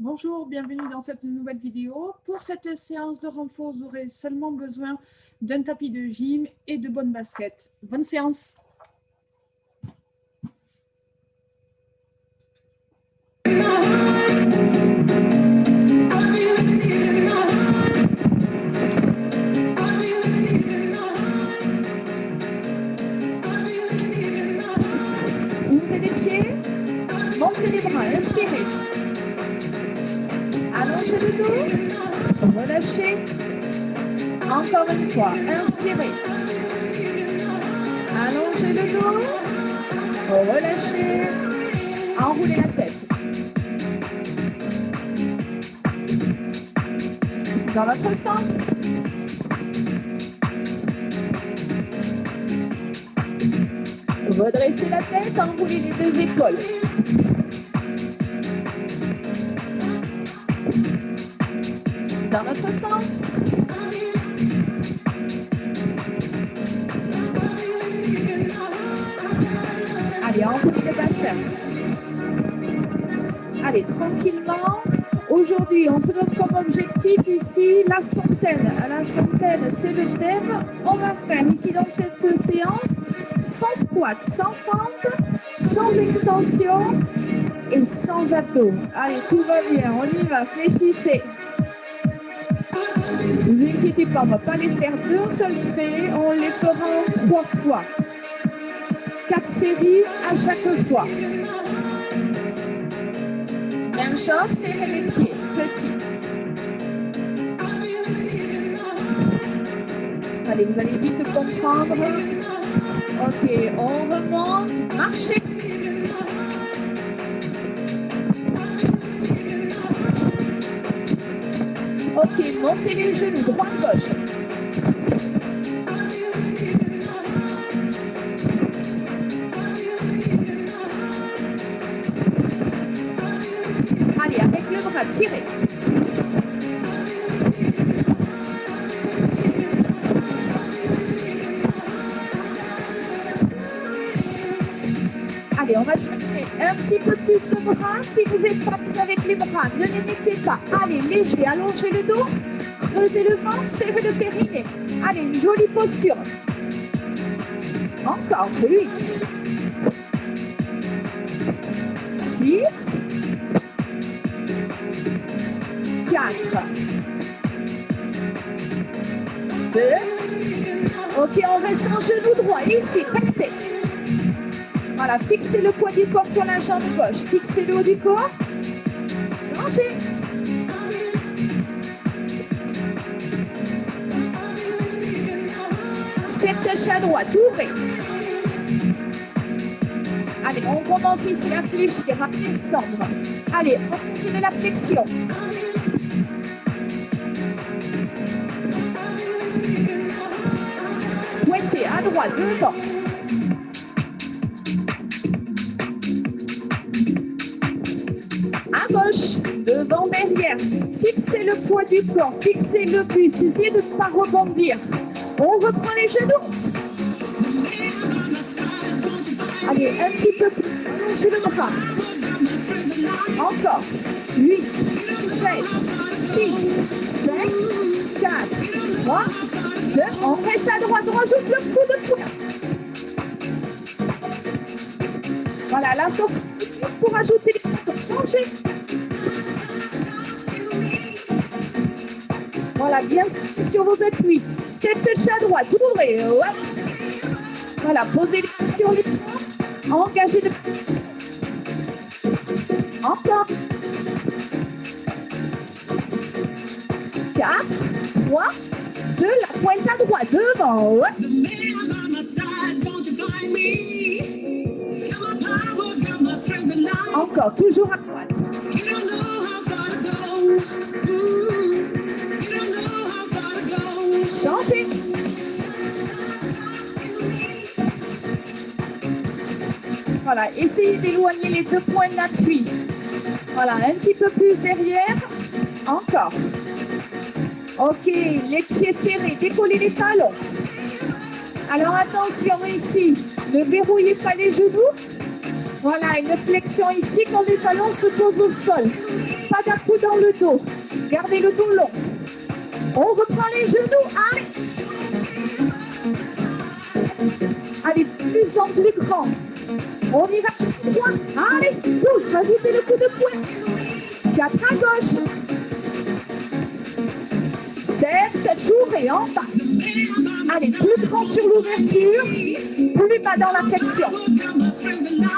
Bonjour, bienvenue dans cette nouvelle vidéo. Pour cette séance de renfort, vous aurez seulement besoin d'un tapis de gym et de bonnes baskets. Bonne séance! Ouvrez les pieds, montez les bras, inspirez. Allongez le dos, relâchez. Encore une fois, inspirez. Allongez le dos, relâchez. Enroulez la tête. Dans l'autre sens. Redressez la tête, enroulez les deux épaules. Dans l'autre sens. Allez, enroulez le bassin. Allez, tranquillement. Aujourd'hui, on se donne comme objectif ici la centaine. À la centaine, c'est le thème. On va faire ici dans cette séance sans squat, sans fente, sans extension et sans abdos. Allez, tout va bien, on y va, fléchissez. Ne vous inquiétez pas, on ne va pas les faire d'un seul trait, on les fera en 3 fois. 4 séries à chaque fois. Même chose, serrez les pieds, petits. Allez, vous allez vite comprendre. Ok, on remonte, marchez. Ok, montez les genoux, droite, gauche. Allez, avec le bras, tirez. Allez, on va chercher un petit peu plus de bras. Si vous êtes pas prêt avec les bras, ne les mettez pas. Allez, léger, allongez le dos, creusez le ventre, serrez le périnée. Allez, une jolie posture. Encore, 8. 6. 4. 2. Ok, on reste en genou droit. Ici, restez. Voilà, fixez le poids du corps sur la jambe gauche. Fixez le haut du corps. Changez. Step touch à droite, ouvrez. Allez, on commence ici à fléchir, à descendre. Allez, on continue la flexion. Pointez à droite, devant. À gauche, devant, derrière. Fixez le poids du corps, fixez le buste, essayez de ne pas rebondir. On reprend les genoux. Allez, un petit peu plus. Allongez le bras. Encore. 8, 7, 6, 5, 4, 3, 2. On reste à droite, on rajoute le coup de poing. Voilà, la force pour ajouter les coups. Changez. Voilà, bien sur vos appuis. Step touch à droite, ouvrez. Voilà, posez les pieds sur les poings. Engagez de... Encore. 4, 3, 2, la pointe à droite, devant. Encore, toujours à droite. Changez. Voilà, essayez d'éloigner les 2 points d'appui. Voilà, un petit peu plus derrière. Encore. Ok, les pieds serrés, décollez les talons. Alors attention ici, ne verrouillez pas les genoux. Voilà, une flexion ici quand les talons se posent au sol. pas d'un-coup dans le dos. Gardez le dos long. On reprend les genoux. Allez. Allez, plus en plus grand. On y va. Point. Allez, pousse. Rajoutez le coup de poing. 4 à gauche. Step, toujours et en bas. Allez, plus grand sur l'ouverture. Plus bas dans la flexion.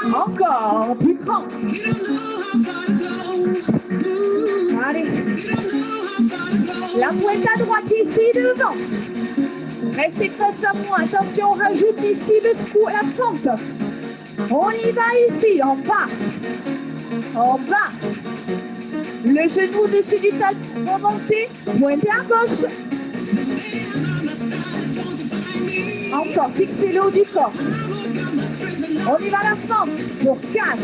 Encore, plus grand. Allez. La pointe à droite ici devant. Restez face à moi. Attention, on rajoute ici le squat, la fente. On y va ici, en bas. En bas. Le genou au-dessus du talon. Remontez. Pointez à gauche. Encore, fixez le haut du corps. On y va à la fente. Pour 4.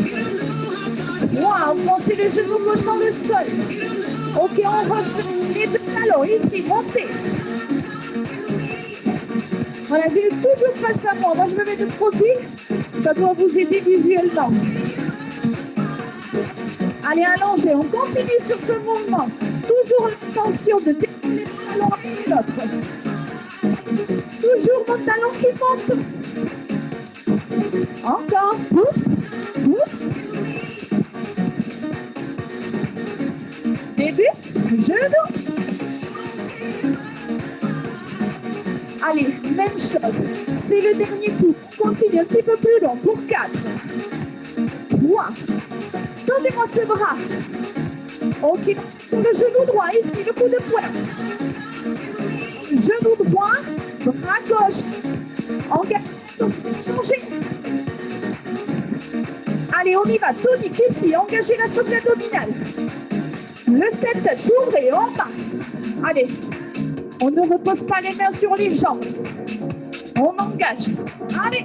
3. Enfoncez le genou gauche dans le sol. Ok, on refait les deux talons. Ici, montez. Voilà, j'ai toujours face à moi. Moi, je me mets de profil. Ça doit vous aider visuellement. Allez, allongez. On continue sur ce mouvement. Toujours l'intention de décoller le talon avec l'autre. Toujours mon talon qui monte. Encore. Pousse. Pousse. Début. Genou. Allez, même chose. C'est le dernier tour. Continue un petit peu plus long pour 4. 3. Tendez-moi ce bras. Ok, sur le genou droit, ici, le coup de poing. Genou droit, bras gauche. Engagez, changez. Allez, on y va. Tonique ici, engagez la socle abdominale. Le step touch, ouvrez en bas. Allez, on ne repose pas les mains sur les jambes. On engage. Allez,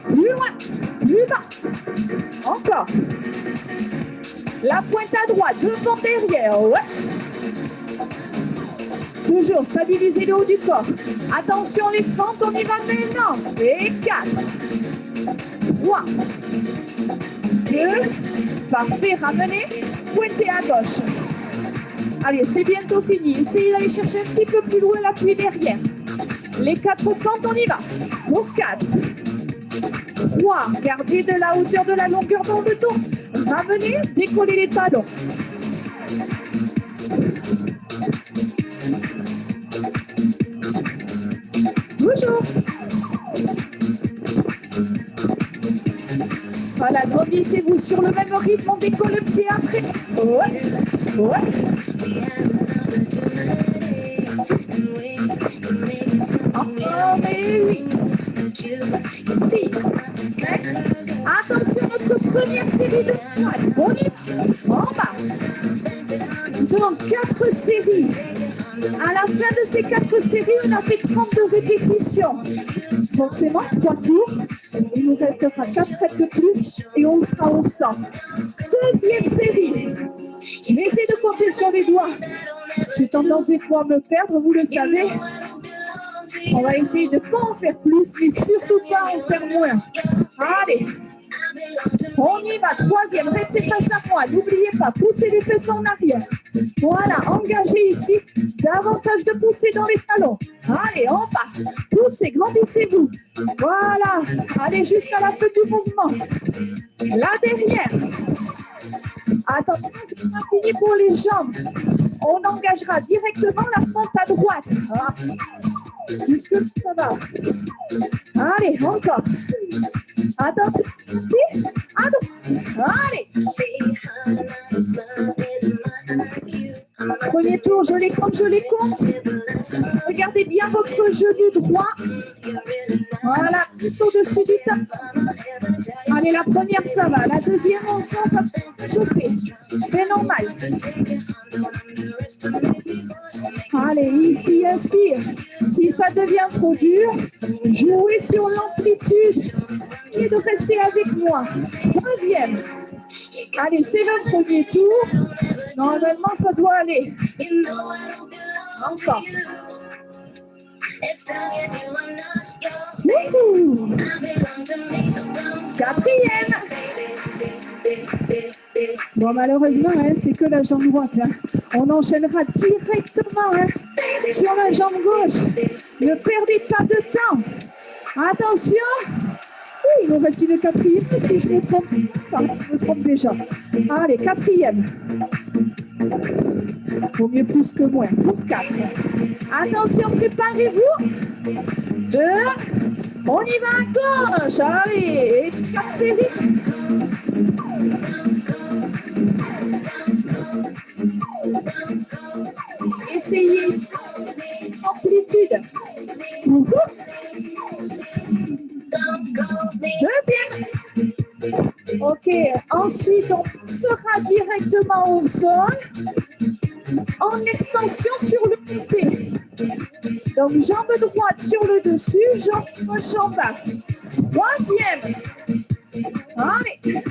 plus loin, plus bas. Encore. La pointe à droite, devant, derrière. Ouais. Toujours stabiliser le haut du corps. Attention les fentes, on y va maintenant. Et 4. 3. 2. Parfait, ramenez. Pointez à gauche. Allez, c'est bientôt fini. Essayez d'aller chercher un petit peu plus loin l'appui derrière. Les 4 fentes, on y va. Pour 4. 3. Gardez de la hauteur, de la longueur dans le dos. Ramenez, décollez les talons. Toujours. Voilà, grandissez-vous sur le même rythme, on décolle le pied après. Ouais, ouais. Encore et 8, 6, 7. Attention, notre première série de squats. On y va. En bas. Donc, 4 séries. À la fin de ces 4 séries, on a fait 32 répétitions. Forcément, 3 tours. Il nous restera 4 reps de plus et on sera au 100. Deuxième série. Je vais essayer de compter sur les doigts. J'ai tendance des fois à me perdre, vous le savez. On va essayer de ne pas en faire plus, mais surtout pas en faire moins. Allez. On y va, 3e, restez face à moi, n'oubliez pas, poussez les fesses en arrière. Voilà, engagez ici, davantage de pousser dans les talons. Allez, en bas, poussez, grandissez-vous. Voilà, allez jusqu'à la fin du mouvement. Là derrière. Attention, c'est pas fini pour les jambes. On engagera directement la fente à droite. Jusque ça va. Allez, encore. Attention, à droite. Allez. Premier tour, je les compte, je les compte. Regardez bien votre genou droit. Voilà, juste au-dessus du talon. Allez, la première, ça va. La deuxième, on sent ça peut chauffer. C'est normal. Allez, ici, inspire. Si ça devient trop dur, jouez sur l'amplitude et de rester avec moi. Troisième. Allez, c'est le premier tour. Normalement, ça doit aller. Encore. Quatrième. Bon, malheureusement, hein, c'est que la jambe droite. Hein. On enchaînera directement hein, sur la jambe gauche. Ne perdez pas de temps. Attention. Oui, il nous reste une quatrième si je me trompe. Enfin, je me trompe déjà. Allez, quatrième. Vaut mieux plus que moins. Pour 4. Attention, préparez-vous. 2. On y va à gauche. Allez, 4 séries. Essayez. Amplitude. Deuxième. Ok, ensuite on sera directement au sol en extension sur le côté. Donc jambe droite sur le dessus, jambe gauche en bas. Troisième. Allez.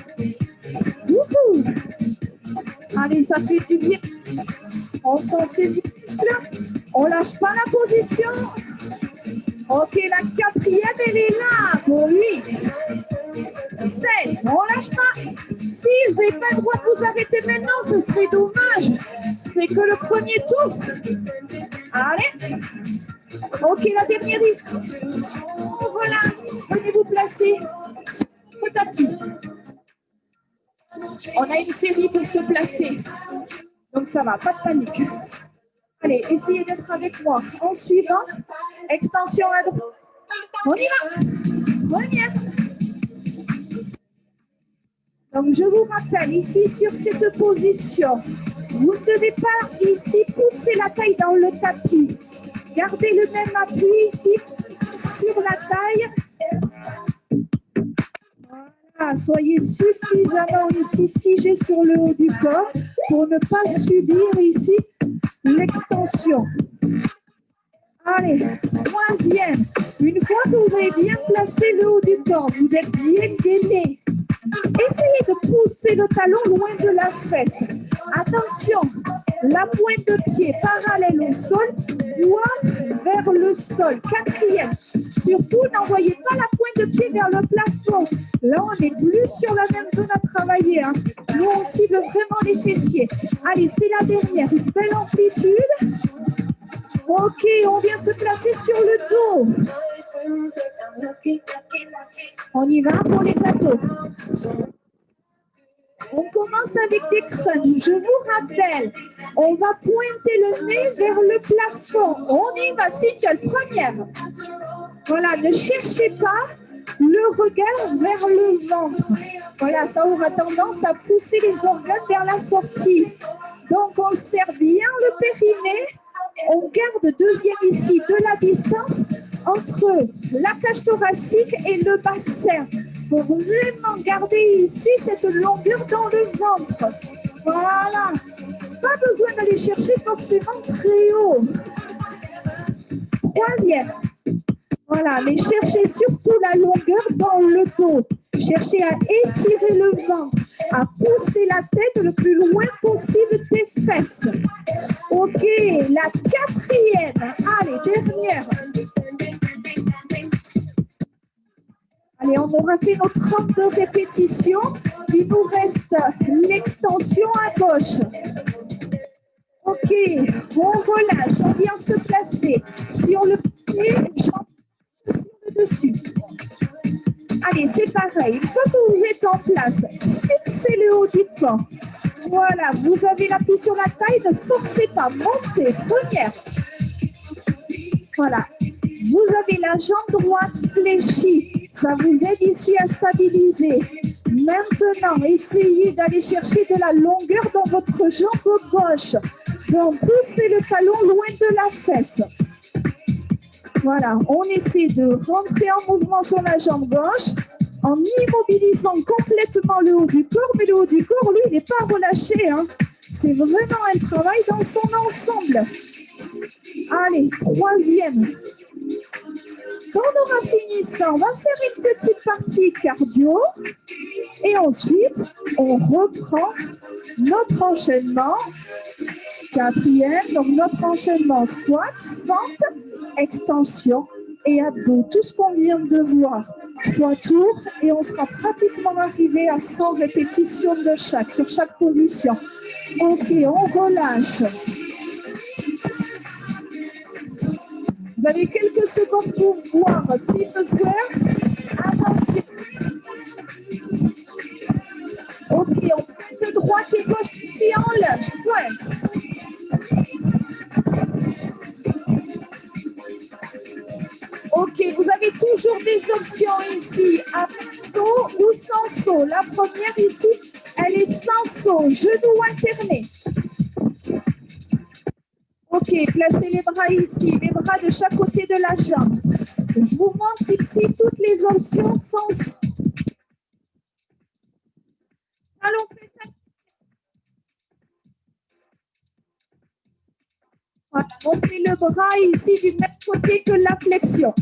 Wouhou. Allez, ça fait du bien. On sent ses muscles. On lâche pas la position. Ok, la quatrième, elle est là pour 8. 7, on lâche pas. 6, vous n'avez pas le droit de vous arrêter maintenant, ce serait dommage. C'est que le premier tour. Allez. Ok, la dernière. Voilà, venez vous placer sur le tapis. On a une série pour se placer. Donc ça va, pas de panique. Allez, essayez d'être avec moi. En suivant, extension à droite. On y va. Première. Donc, je vous rappelle, ici, sur cette position, vous ne devez pas, ici, pousser la taille dans le tapis. Gardez le même appui, ici, sur la taille. Voilà, soyez suffisamment, ici, figé sur le haut du corps pour ne pas subir, ici, l'extension. Allez, troisième. Une fois que vous avez bien placé le haut du corps, vous êtes bien gainé. Essayez de pousser le talon loin de la fesse. Attention, la pointe de pied parallèle au sol, doigt vers le sol. Quatrième, surtout n'envoyez pas la pointe de pied vers le plafond. Là, on n'est plus sur la même zone à travailler. Hein. Nous, on cible vraiment les fessiers. Allez, c'est la dernière. Une belle amplitude. Ok, on vient se placer sur le dos. On y va pour les abdos. On commence avec des crunchs. Je vous rappelle, on va pointer le nez vers le plafond. On y va, Cynthia, première. Voilà, ne cherchez pas le regard vers le ventre. Voilà, ça aura tendance à pousser les organes vers la sortie. Donc, on serre bien le périnée. On garde deuxième ici de la distance entre la cage thoracique et le bassin pour vraiment garder ici cette longueur dans le ventre. Voilà. Pas besoin d'aller chercher forcément très haut. Troisième. Voilà, mais cherchez surtout la longueur dans le dos. Cherchez à étirer le ventre, à pousser la tête le plus loin possible des fesses. Ok, la quatrième. Allez, dernière. Allez, on aura fait nos 32 répétitions. Il nous reste l'extension à gauche. Ok, on relâche, on vient se placer sur le pied, jambe sur le dessus. Allez, c'est pareil. Une fois que vous êtes en place, fixez le haut du corps. Voilà, vous avez l'appui sur la taille, ne forcez pas, montez. Première. Voilà. Vous avez la jambe droite fléchie. Ça vous aide ici à stabiliser. Maintenant, essayez d'aller chercher de la longueur dans votre jambe gauche. Donc, poussez le talon loin de la fesse. Voilà, on essaie de rentrer en mouvement sur la jambe gauche en immobilisant complètement le haut du corps. Mais le haut du corps, lui, il n'est pas relâché. Hein. C'est vraiment un travail dans son ensemble. Allez, troisième. Quand on aura fini ça, on va faire une petite partie cardio. Et ensuite, on reprend notre enchaînement. Quatrième, donc notre enchaînement squat, fente, extension, et abdos. Tout ce qu'on vient de voir, 3 tours, et on sera pratiquement arrivé à 100 répétitions de chaque, sur chaque position. Ok, on relâche. Vous avez quelques secondes pour voir si besoin. Attention. Ok, on pointe droite et gauche et on lâche. Pointe. Ok, vous avez toujours des options ici, avec saut ou sans saut. La première ici, elle est sans saut, genoux alternés. Ok, placez les bras ici, les bras de chaque côté de la jambe. Je vous montre ici toutes les options sans saut. Allons, on fait ça. Voilà, on fait le bras ici du même côté que la flexion.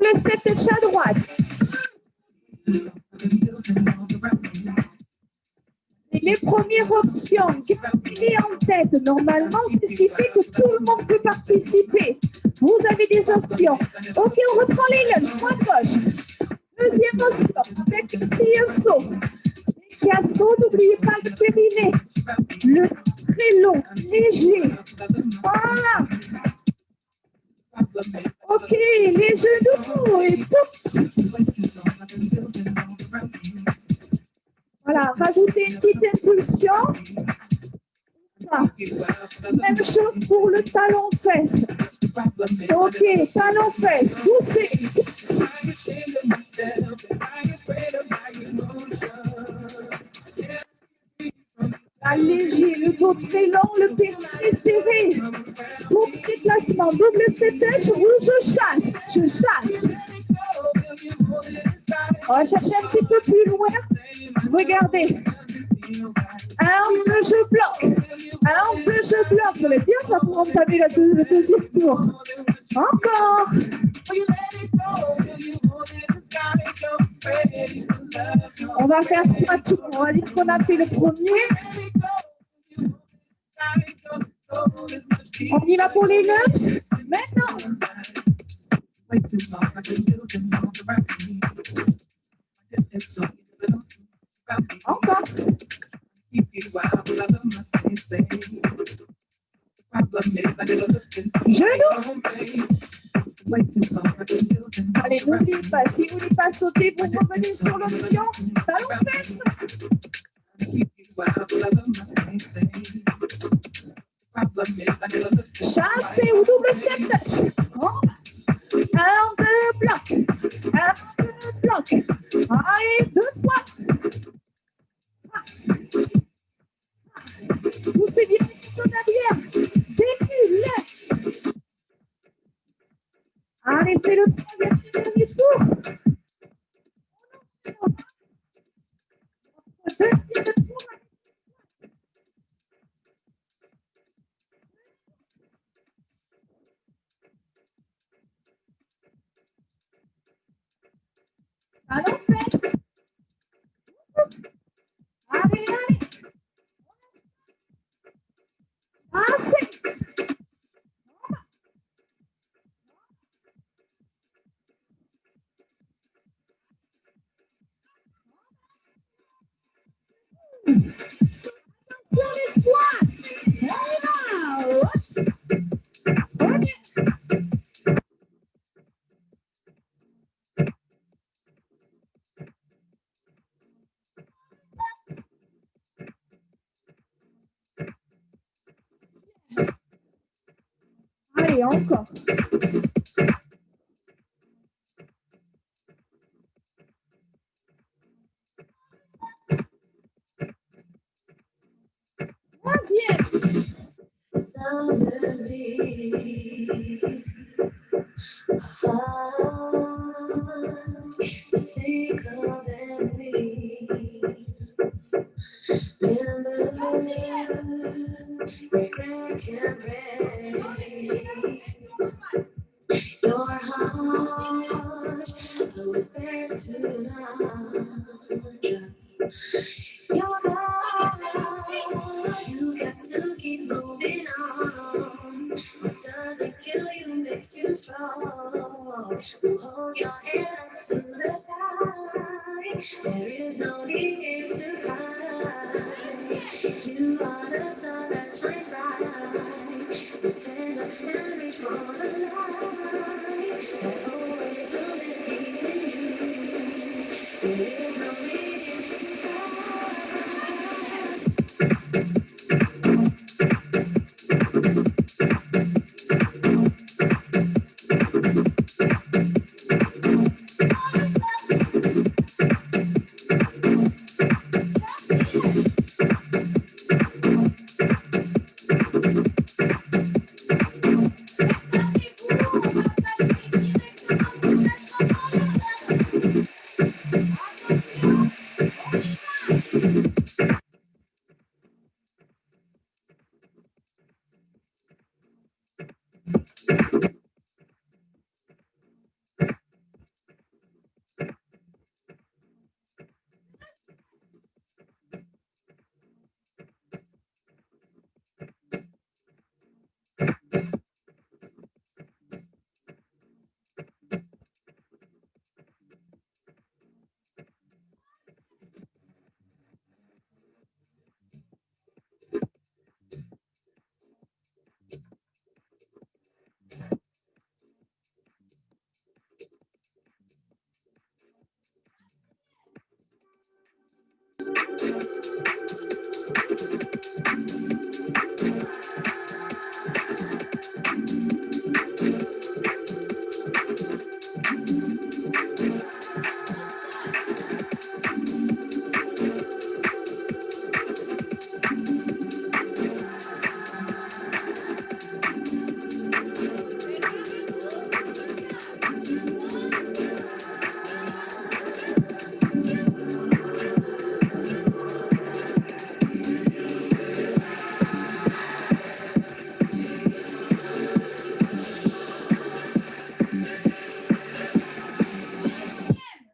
Le step touch à droite. Et les premières options, gardez en tête. Normalement, c'est ce qui fait que tout le monde peut participer. Vous avez des options. Ok, on reprend les lunges, point gauche. Deuxième option, avec ici un saut. Et à saut, n'oubliez pas le périnée. Le très long, léger. Voilà. Ok, les genoux et tout. Voilà, rajoutez une petite impulsion. Même chose pour le talon-fesse. Ok, talon-fesse, poussez. Allégé, le dos très long, le périnée serré. Bon déplacement, double stretch ou je chasse. On va chercher un petit peu plus loin. Regardez. 1, 2, je bloque. 1, 2, je bloque. Ça va être bien ça pour entamer le deuxième tour. Encore. On va faire 3 tours. On va dire qu'on a fait le premier. On y va pour les lunges. Maintenant. Encore. Genoux. Allez, n'oubliez pas, si vous voulez pas sauter, vous revenez sur l'option talon-fesse. Chassez ou double step touch. 1, 2, bloc. 1, 2, bloc. Allez, 2 fois. Poussez bien les pieds en arrière. Décule. Allez, c'est le troisième et dernier tour. Deuxième tour. Allons, faites. Allez, allez. Assez. Attention les squats. Ok. Allez, encore. Troisième. Regret can break your heart, so it's best to not drop your guard. You got to keep moving heart. So hold your head up to the sky. There is no need to hide. You are the star that shines bright. So stand up and reach for the light that always will believe in you. There is no need to hide.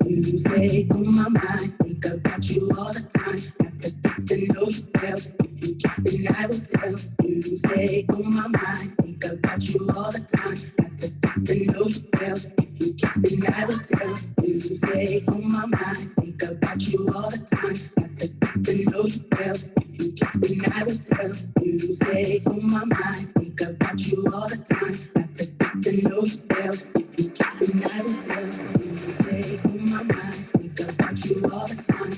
You stay on my mind, think about you all the time. Got to get to know you well. If you kiss me, I will tell. You stay on my mind, think about you all the time. Got to get to know you well. If you kiss me, I will tell. You stay on my mind, think about you all the time. Got to get to know you well. If you kiss me, I will tell. You stay on my mind, think about you all the time. Got to get to know you well. If you kiss me, I will tell. You stay on my mind, think about you all the time.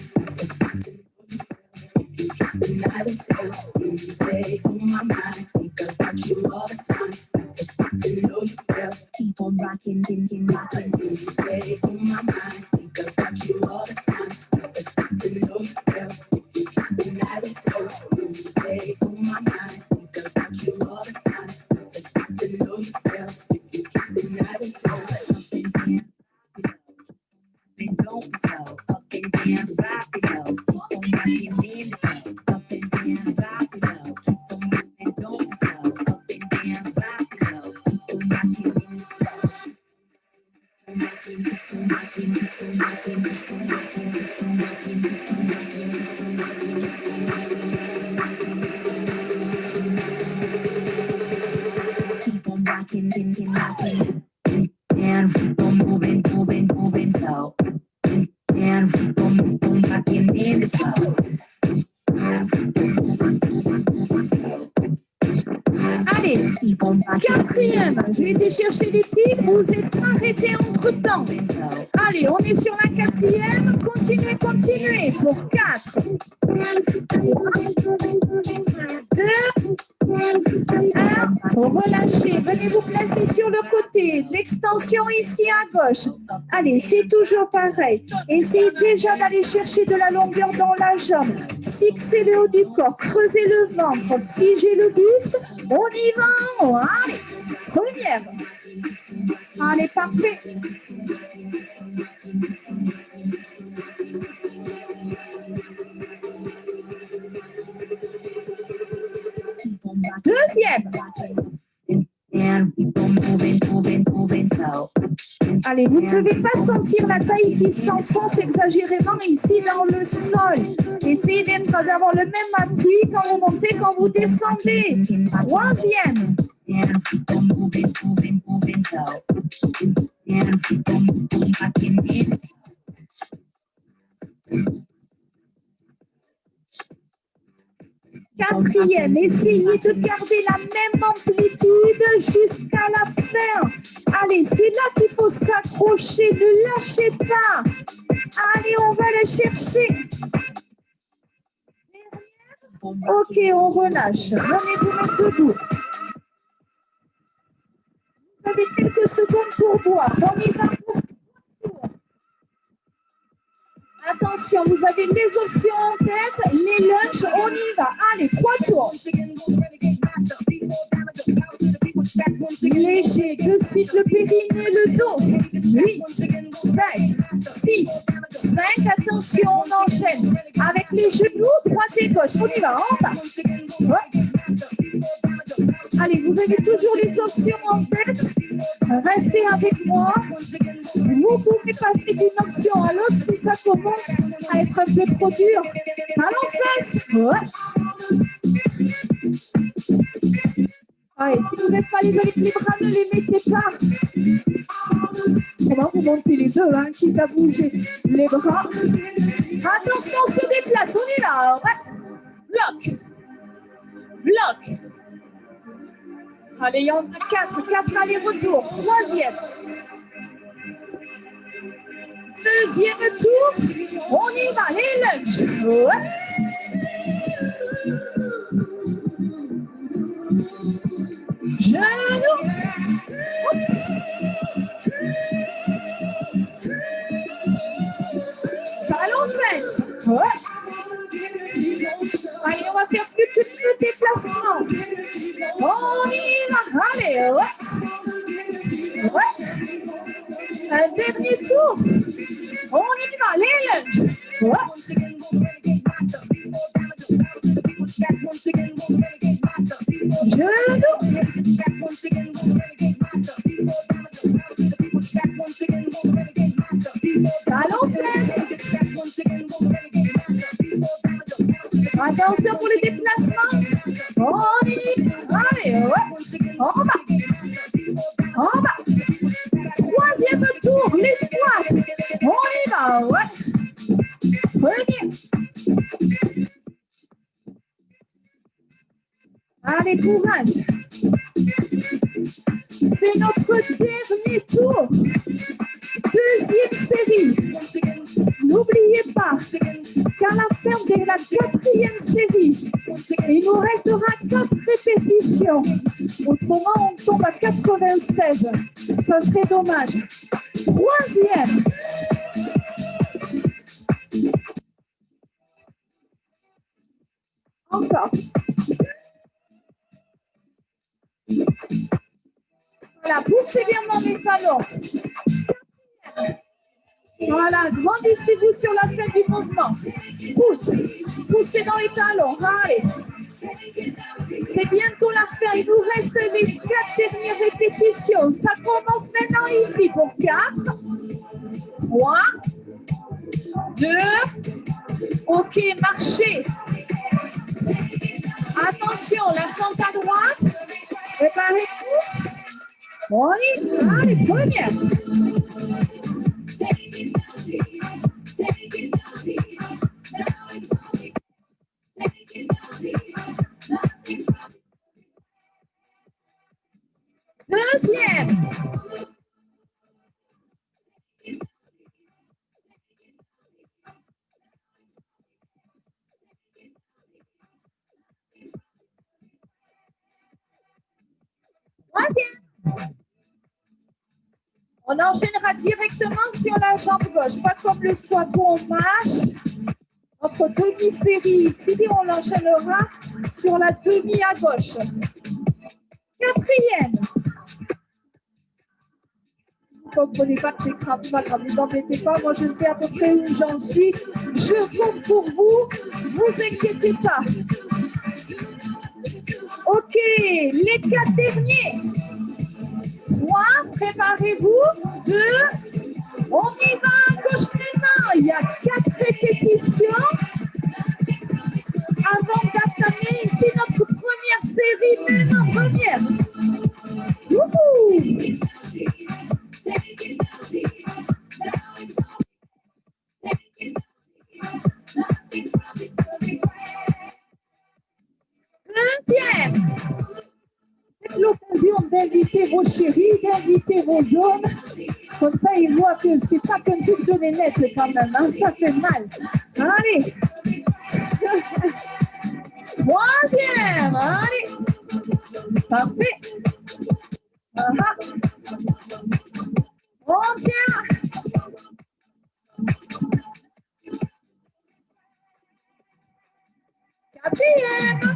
Got to get to know you well. If you kiss me, I will tell. You stay on my mind, think about you all the time. Got to get to know you well. Keep on rocking, rocking. You stay on my mind, think about you all the time. Got to get to know you well. If you kiss me, I will tell. You stay on my mind, think about you all the time. Got to get to know you well. If you kiss me, I will tell. And don't stop, up and down, rock it out. Keep on rocking in the sound, up and down, rock it out. Keep on moving, don't stop, up and down, rock it out. Keep on rocking in the sound. Keep on rocking, keep on rocking, keep on rocking, keep on rocking, keep on rocking, keep on rocking, keep on rocking, keep on rocking. And keep on moving, moving, moving, slow. And keep on rocking in the slow. Allez, Keep on rocking. quatrième. J'ai été chercher les piles, vous êtes arrêtés entre temps. Allez, on est sur la quatrième. Continuez, continuez. Pour 4, 2, 1. Relâchez. Venez vous placer sur le côté. L'extension ici à gauche. Allez, c'est toujours pareil. Essayez déjà d'aller chercher de la longueur dans la jambe. Fixez le haut du corps. Creusez le ventre. Figez le buste. On y va. Allez, première. Allez, parfait. Deuxième. Allez, vous ne devez pas sentir la taille qui s'enfonce exagérément ici dans le sol. Essayez d'avoir le même appui quand vous montez, quand vous descendez. Troisième. inhale. And boom, boom, back in inhale. Quatrième, essayez de garder la même amplitude jusqu'à la fin. Allez, c'est là qu'il faut s'accrocher, ne lâchez pas. Allez, on va le chercher. Ok, on relâche. Venez vous mettre debout. Vous avez quelques secondes pour boire. On y va pour 3 tours. Attention, vous avez les options en tête, les lunges, on y va. Allez, 3 tours. Léger, de suite le périnée, le dos. 8, 7, 6, 5. Attention, on enchaîne. Avec les genoux, droite et gauche. On y va, en bas. Ouais. Allez, vous avez toujours les options en tête. Restez avec moi. Vous pouvez passer d'une option à l'autre si ça commence à être un peu trop dur. Allons, fesses. Ouais. Allez, si vous n'êtes pas les avec les bras, ne les mettez pas. Comment vous montez les deux, hein, quitte à bouger les bras. Attention, on se déplace, on y va. Ouais. Bloc. Bloc. Allez, il y en a 4 allers-retours. Troisième. Deuxième tour. On y va, les lunges. Ouais. Genoux. Talons fesses. Ouais. Allez, on va faire plus que 2 déplacements. On y va. Allez, ouais. Ouais. Un dernier tour. On y va, les lunges. Ouais. Genoux. Talons fesses. Attention pour les déplacements. On y va. Allez, ouais. En bas. En bas. Troisième tour, les squats. On y va, ouais. Premier. Allez, courage. C'est notre dernier tour. Deuxième série. N'oubliez pas qu'à la fin de la 4e série, il nous restera 4 répétitions. Autrement, on tombe à 96. Ça serait dommage. Troisième. Encore. Voilà, poussez bien dans les talons. Voilà, grandissez-vous sur la fin du mouvement. Pousse, poussez dans les talons. Allez. C'est bientôt la fin. Il nous reste les 4 dernières répétitions. Ça commence maintenant ici pour 4, 3, 2. Ok, marchez. Attention, la fente à droite. Préparez-vous. On y va. Allez, première. Deuxième. Troisième. On enchaînera directement sur la jambe gauche, pas comme le squat où on marche. Notre demi-série ici, on l'enchaînera sur la demi à gauche. Quatrième. Vous ne comprenez pas que c'est grave, pas grave, ne vous embêtez pas, moi je sais à peu près où j'en suis. Je compte pour vous, vous inquiétez pas. Ok, les 4 derniers. 3, préparez-vous. 2, on y va à gauche maintenant. Il y a 4 répétitions avant d'entamer ici notre première série. Maintenant, première. Wouhou. d'inviter vos chéris, d'inviter vos hommes. Comme ça, ils voient que c'est pas qu'un truc de nénette quand même, hein, ça fait mal. Allez. Troisième, allez. Parfait. On tient. Quatrième.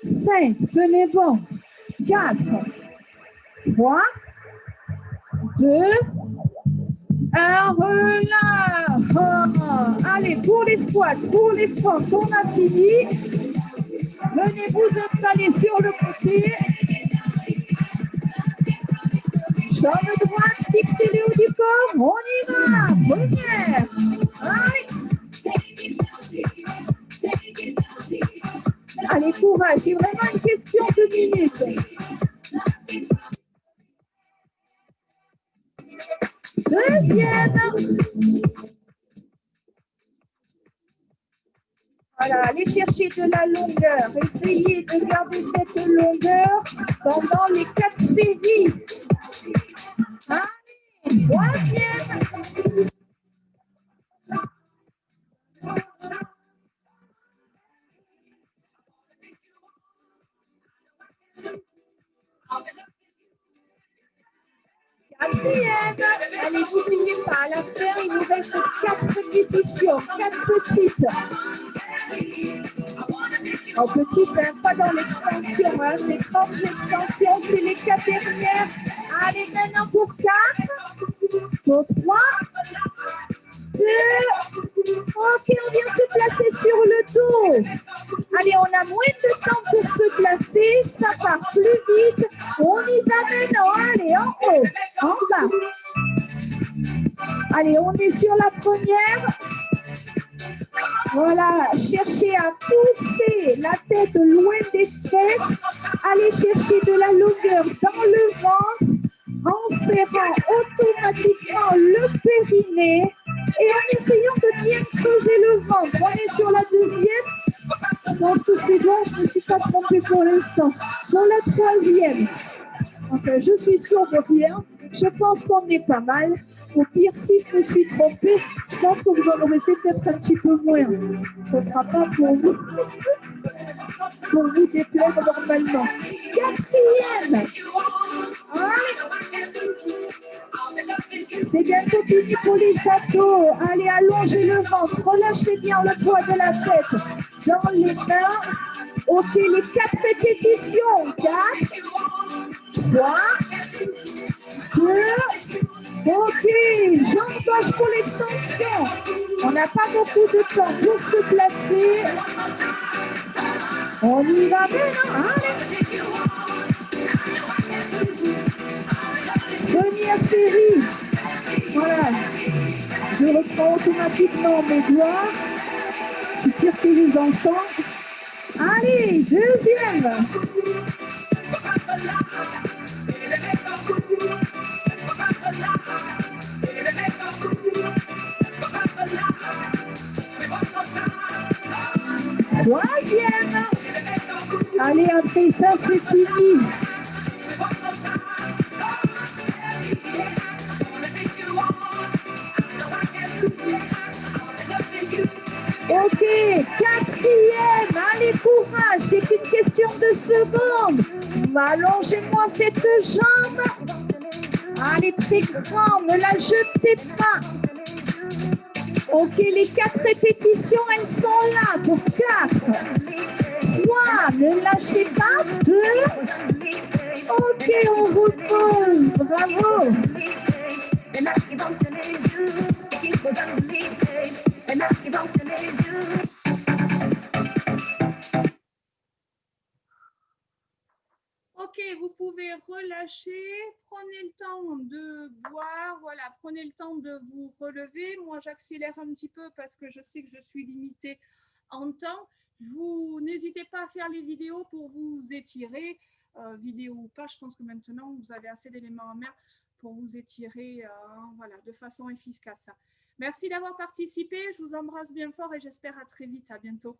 6, 5, tenez bon. 4, 3, 2, 1, relâche. Allez, pour les squats, pour les fentes, on a fini. Venez vous installer sur le côté. Jambe droite, fixez le haut du corps. On y va. Première. Allez. Allez, courage. C'est vraiment une question de minutes. Deuxième. Voilà, allez chercher de la longueur. Essayez de garder cette longueur pendant les 4 séries. Allez, troisième. Quatrième. Allez, n'oubliez pas, à la fin, il nous reste 4 répétitions, 4 petites. En petite, hein, pas dans l'extension, hein, les 30 extensions, c'est les 4 dernières. Allez, maintenant pour 4, pour 3, 2, ok, on vient se placer sur le dos. Allez, on a moins de temps pour se placer, ça part plus vite. On y va maintenant, allez, en haut, en bas. Allez, on est sur la première. Voilà, cherchez à pousser la tête loin des fesses. Allez chercher de la longueur dans le ventre en serrant automatiquement le périnée et en essayant de bien creuser le ventre. On est sur la deuxième. Je pense que c'est bon, je ne me suis pas trompée pour l'instant. Pour la troisième, enfin, je suis sûre de rien. Je pense qu'on est pas mal. Au pire, si je me suis trompée, je pense que vous en aurez fait peut-être un petit peu moins. Ça ne sera pas pour vous déplaire normalement. Quatrième. Allez. C'est bientôt fini pour les abdos. Allez, allongez le ventre. Relâchez bien le poids de la tête dans les mains. Ok, les 4 répétitions. 4, 3, 2, ok, jambe gauche pour l'extension. On n'a pas beaucoup de temps pour se placer. On y va maintenant. Allez. Première série. Voilà. Je reprends automatiquement mes doigts. Je suis sûre que les enfants. Allez, deuxième. Troisième. Allez, après ça, c'est fini. Ok, quatrième. Allez, courage. C'est une question de secondes. Allongez-moi cette jambe. Allez, très grand. Ne la jetez pas. Ok, les 4 répétitions, elles sont là pour 4, 3, ne lâchez pas, 2, ok, on repose, bravo. Ok, vous pouvez relâcher, prenez le temps de boire, voilà, prenez le temps de vous relever. Moi, j'accélère un petit peu parce que je sais que je suis limitée en temps. Vous n'hésitez pas à faire les vidéos pour vous étirer, vidéo ou pas, je pense que maintenant, vous avez assez d'éléments en main pour vous étirer voilà, de façon efficace. Merci d'avoir participé, je vous embrasse bien fort et j'espère à très vite, à bientôt.